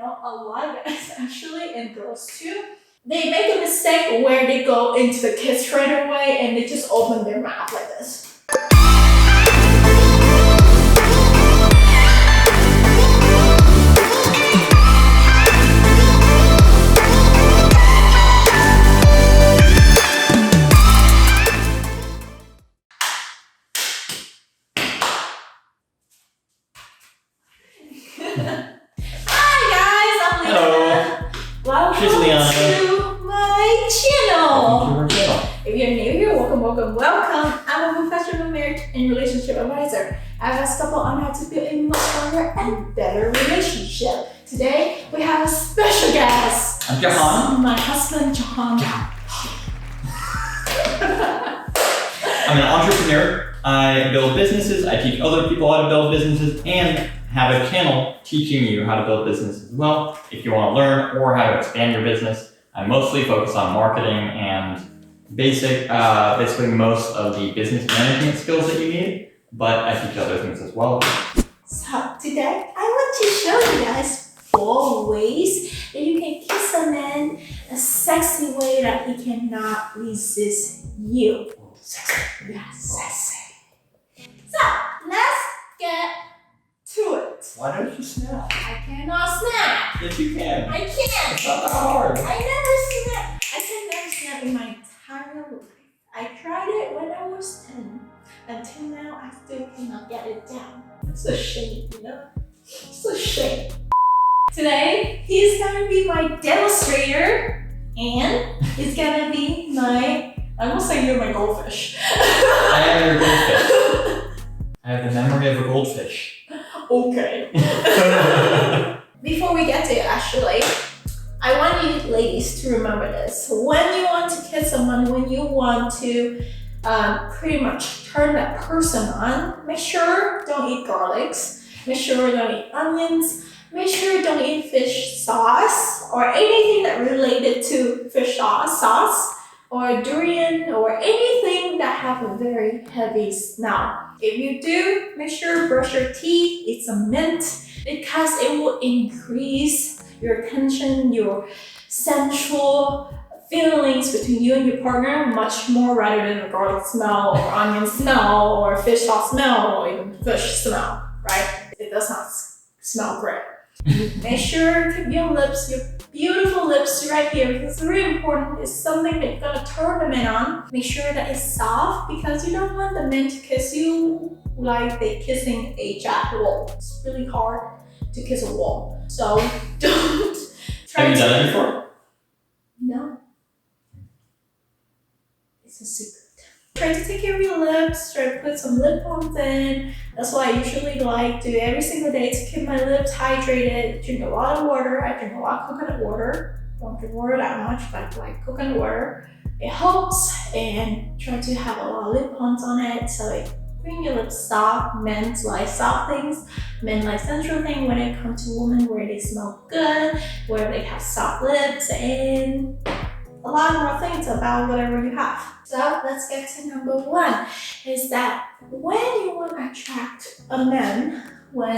a lot of guys actually, and girls too, they make a mistake where they go into the kiss right away and they just open their mouth like this. Welcome to my channel. If you're new here, welcome. I'm a professional marriage and relationship advisor. I have a couple on how to build a much stronger and better relationship. Today, we have a special guest. I'm Jahan. My husband, Jahan. I'm an entrepreneur. I build businesses. I teach other people how to build businesses and have a channel teaching you how to build business as well. If you want to learn or how to expand your business, I mostly focus on marketing and basically most of the business management skills that you need, but I teach other things as well. So today, I want to show you guys 4 ways that you can kiss a man a sexy way that he cannot resist you. Sexy. Yeah, sexy. So, let's get to it. Why don't you snap? I cannot snap. Yes, you can. I can't. It's not that hard. I never snap. I can never snap in my entire life. I tried it when I was 10. Until now, I still cannot get it down. It's a shame, you know? It's a shame. Today, he's gonna be my demonstrator, and he's gonna be my, I almost say you're my goldfish. I am your goldfish. I have the memory of a goldfish. Okay. Before we get to it, actually, I want you ladies to remember this. When you want to kiss someone, when you want to pretty much turn that person on, make sure don't eat garlics, make sure don't eat onions, make sure don't eat fish sauce or anything that related to fish sauce or durian or anything that have a very heavy smell. If you do, make sure brush your teeth, eat some mint, because it will increase your tension, your sensual feelings between you and your partner much more rather than a garlic smell or onion smell or fish sauce smell or even fish smell, right? It does not smell great. Make sure to keep your lips, your beautiful lips right here, because it's really important. It's something that you're gonna turn the man on. Make sure that it's soft, because you don't want the men to kiss you like they're kissing a jack wall. It's really hard to kiss a wall. So don't try Have you done it before? No. It's a secret. Try to take care of your lips, try to put some lip balms in. That's why I usually like to every single day to keep my lips hydrated. Drink a lot of water. I drink a lot of coconut water. Don't drink water that much, but like coconut water. It helps, and try to have a lot of lip balms on it so it brings your lips soft. Men like soft things. Men like sensual things when it comes to women where they smell good, where they have soft lips, and a lot more things about whatever you have. So let's get to number 1, is that when you want to attract a man, when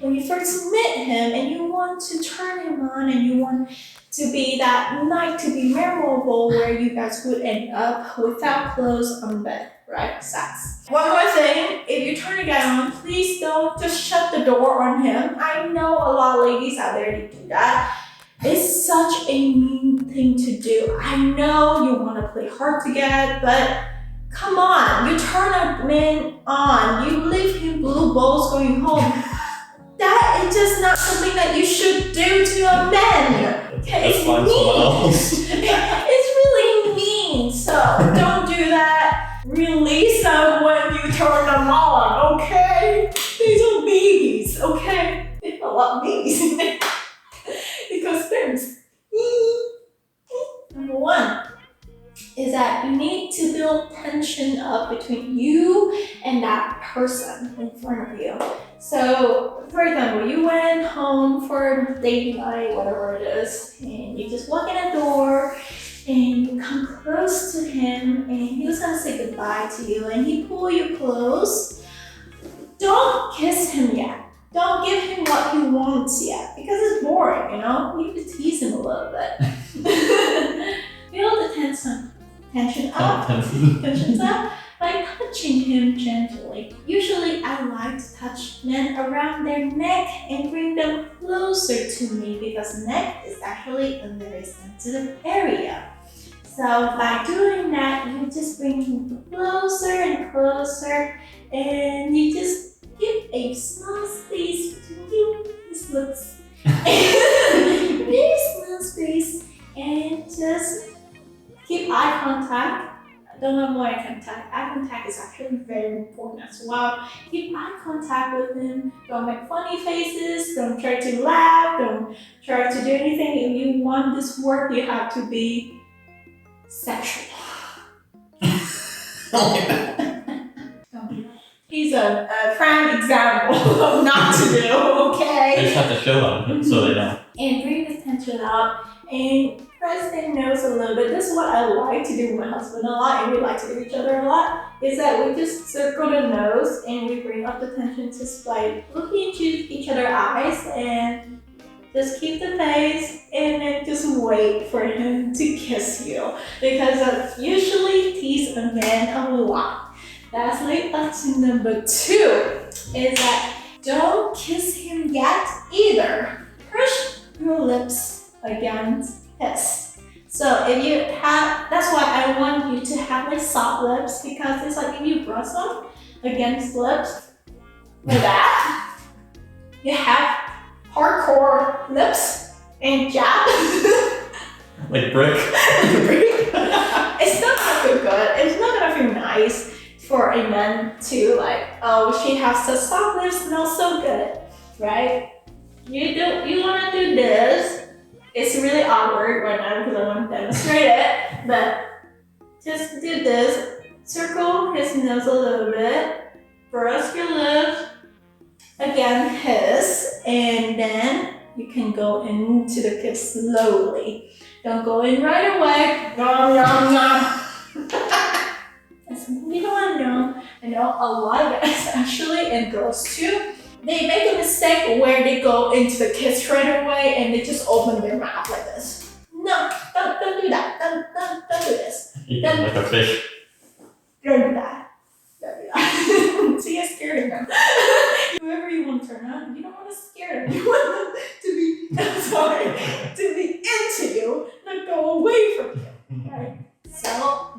you first meet him and you want to turn him on and you want to be that night to be memorable where you guys would end up without clothes on bed, right? Sex. One more thing, if you turn a guy on, please don't just shut the door on him. I know a lot of ladies out there that do that. It's such a mean thing to do. I know you want to play hard to get, but come on, you turn a man on, you leave him blue balls going home. That is just not something that you should do to a man. Okay, it's mean. It's really mean, so don't do that. Release them when you turn them on, okay? These are babies, okay? They have a lot of babies in there. Because there's number 1 is that you need to build tension up between you and that person in front of you. So, for example, you went home for date night, whatever it is, and you just walk in the door and you come close to him and he was gonna say goodbye to you and he pull you close. Don't kiss him yet. Don't give him what he wants yet, because it's boring. you know? You could tease him a little bit. Build the tension up by touching him gently. Usually I like to touch men around their neck and bring them closer to me because neck is actually a very sensitive area. So by doing that, you just bring him closer and closer, and you just give a small space between his lips. Very small space, and just keep eye contact. Don't avoid eye contact. Eye contact is actually very important as well. Keep eye contact with him. Don't make funny faces. Don't try to laugh. Don't try to do anything. If you want this work, you have to be sexual. He's a prime example of not to do, okay? I just have to show them so they know. And bring the tension up and press their nose a little bit. This is what I like to do with my husband a lot, and we like to do each other a lot, is that we just circle the nose and we bring up the tension just by looking into each other's eyes and just keep the face and then just wait for him to kiss you. Because I usually tease a man a lot. That's leads us to number 2, is that don't kiss him yet either. Push your lips against his. So if you have, that's why I want you to have like soft lips, because it's like if you brush them against lips like that, you have hardcore lips and jab. Like brick. It's not gonna feel good. It's not gonna feel nice for a man to like, oh, she has such soft lips, smells so good, right? You wanna do this. It's really awkward right now because I want to demonstrate it, but just do this. Circle his nose a little bit, brush your lips again his, and then you can go into the kiss slowly. Don't go in right away. Nom, nom, nom. That's something you don't want to know. I know a lot of guys actually, and girls too, they make a mistake where they go into the kiss right away and they just open their mouth like this. No, don't do that. Don't do this. Like a fish. Don't do that. Don't do that. See, you're scaring them. Whoever you want to turn on, you don't want to scare them. You want them to be into you, not go away from you. Right? So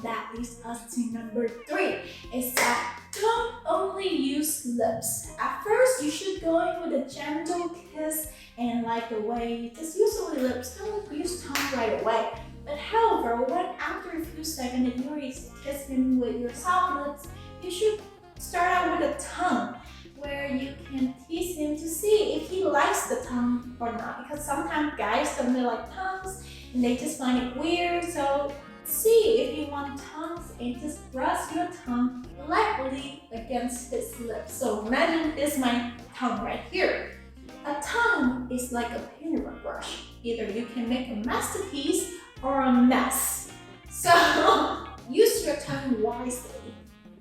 that leads us to number 3, is that don't only use lips. At first, you should go in with a gentle kiss and like the way you just use only lips. Don't use tongue right away. But however, when after a few seconds and you already kiss him with your soft lips, you should start out with a tongue where you can tease him to see if he likes the tongue or not. Because sometimes guys don't really like tongues and they just find it weird. So see if you want tongues and just brush your tongue lightly against his lips. So imagine this is my tongue right here. A tongue is like a paintbrush. Either you can make a masterpiece or a mess. So use your tongue wisely.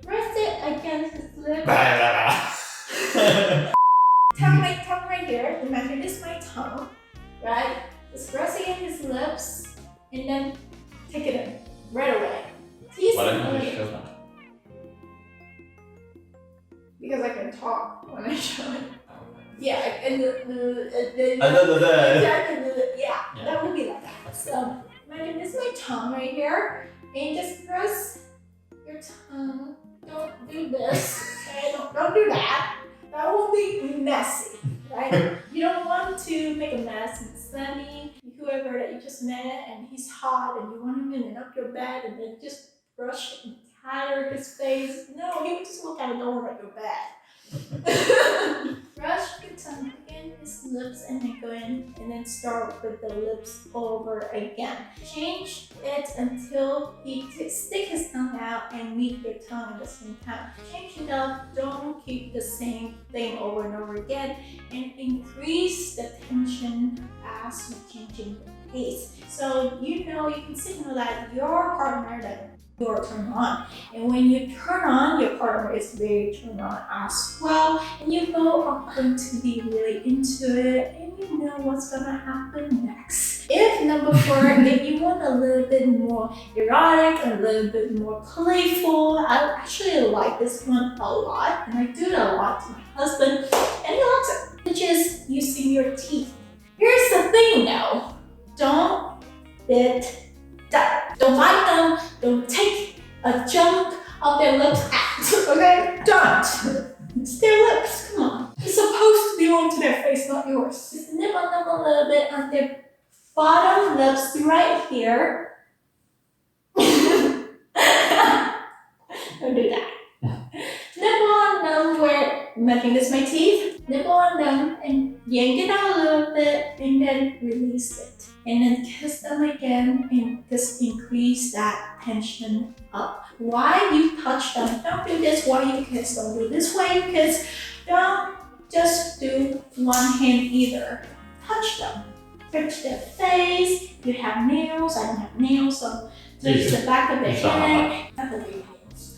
Press it against his lips. tongue right here. Imagine this is my tongue, right? Just press it against his lips and then take it in right away. Tease Why him don't a you just little. show them? Because I can talk when I show it. Yeah, yeah, that would be like that. So imagine this is my tongue right here, and just press your tongue. Don't do this. Okay, don't do that. That will be messy, right? You don't want to make a mess and sunny. Whoever that you just met and he's hot and you want him in and up your bed and then just brush and tatter his face. No, he would just look out the door at your bed. Brush your tongue against his lips and then go in and then start with the lips over again. Change it until he stick his tongue out and meet your tongue at the same time. Change it up, don't keep the same thing over and over again, and increase the tension as you're changing the pace. So you can signal that your partner that you're turned on. And when you turn on, your partner is very turned on as well. And you both are going to be really into it. And you know what's gonna happen next. If number 4, if you want a little bit more erotic, a little bit more playful, I actually like this one a lot, and I do it a lot to my husband, and he likes it, which is using your teeth. Here's the thing though, don't bite them. Don't bite them, don't take a chunk of their lips out, okay? Don't. It's their lips, come on. It's supposed to belong to their face, not yours. Just nip on them a little bit on their bottom lips right here. Don't do that. Nibble on them where my fingers, my teeth. Nibble on them and yank it out a little bit and then release it. And then kiss them again and just increase that tension up. While you touch them, don't do this while you kiss. Don't do this while you kiss. Don't just do one hand either. Touch them. Touch their face. You have nails. I don't have nails, so touch the back of their head. Not the way nails.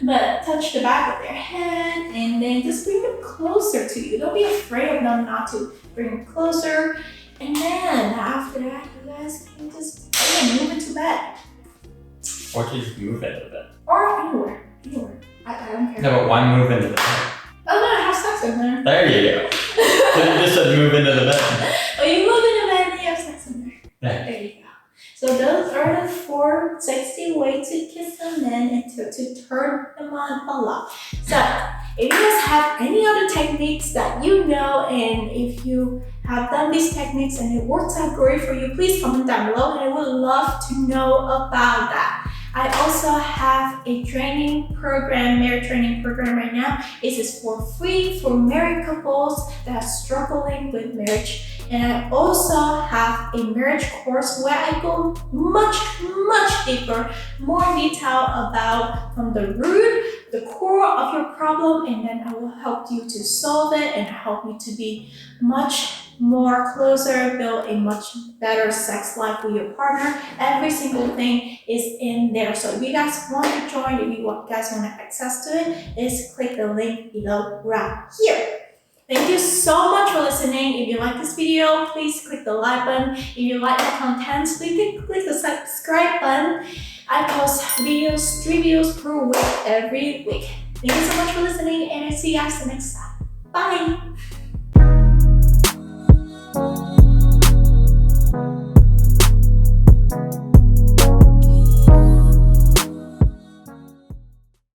But touch the back of their head and then just bring them closer to you. Don't be afraid of them not to bring them closer. And then after that, you guys can just move into bed. Or just move into the bed. Or anywhere. I don't care. No, but why move into the bed? Oh no, have sex in there. There you go. So you just said move into the bed. Oh, you move in the bed and you have sex in there. Yeah. There you go. So those are the 4 sexy ways to kiss a man and to turn them on a lot. So if you guys have any other techniques that you know, and if you have done these techniques and it works out great for you, please comment down below and I would love to know about that. I also have a training program, marriage training program right now. This is for free for married couples that are struggling with marriage. And I also have a marriage course where I go much deeper, more detail about from the root, the core of your problem, and then I will help you to solve it and help you to be much more closer, build a much better sex life with your partner. Every single thing is in there. So if you guys want to join, if you guys want to have access to it, just click the link below right here. Thank you so much for listening. If you like this video, please click the like button. If you like my content, please click the subscribe button. I post videos, 3 videos per week, every week. Thank you so much for listening, and I'll see you guys the next time. Bye!